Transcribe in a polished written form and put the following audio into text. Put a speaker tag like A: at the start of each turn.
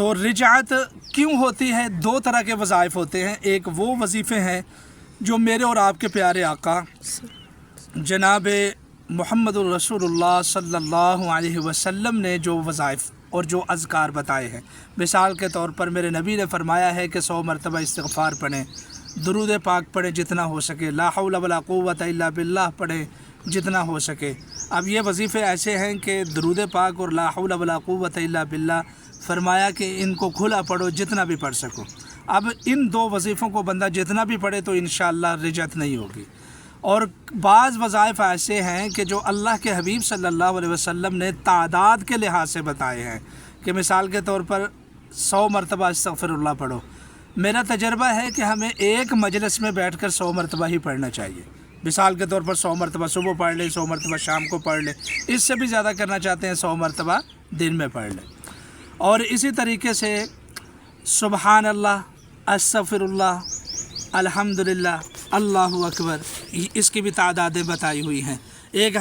A: تو رجعت کیوں ہوتی ہے؟ دو طرح کے وظائف ہوتے ہیں. ایک وہ وظیفے ہیں جو میرے اور آپ کے پیارے آقا جناب محمد الرسول اللہ صلی اللہ علیہ وسلم نے جو وظائف اور جو اذکار بتائے ہیں. مثال کے طور پر میرے نبی نے فرمایا ہے کہ 100 مرتبہ استغفار پڑھیں، درود پاک پڑھیں جتنا ہو سکے، لا حول ولا قوت الا باللہ پڑھیں جتنا ہو سکے. اب یہ وظیفے ایسے ہیں کہ درود پاک اور لا حول ولا قوت الا باللہ فرمایا کہ ان کو کھلا پڑھو جتنا بھی پڑھ سکو. اب ان دو وظیفوں کو بندہ جتنا بھی پڑھے تو انشاءاللہ رجعت نہیں ہوگی. اور بعض وظائف ایسے ہیں کہ جو اللہ کے حبیب صلی اللہ علیہ وسلم نے تعداد کے لحاظ سے بتائے ہیں کہ مثال کے طور پر 100 مرتبہ استغفر اللہ پڑھو. میرا تجربہ ہے کہ ہمیں ایک مجلس میں بیٹھ کر 100 مرتبہ ہی پڑھنا چاہیے. مثال کے طور پر 100 مرتبہ صبح پڑھ لیں، 100 مرتبہ شام کو پڑھ لیں. اس سے بھی زیادہ کرنا چاہتے ہیں 100 مرتبہ دن میں پڑھ لیں. اور اسی طریقے سے سبحان اللہ، استغفر اللہ، الحمدللہ، اللہ اکبر، اس کی بھی تعدادیں بتائی ہوئی ہیں. ایک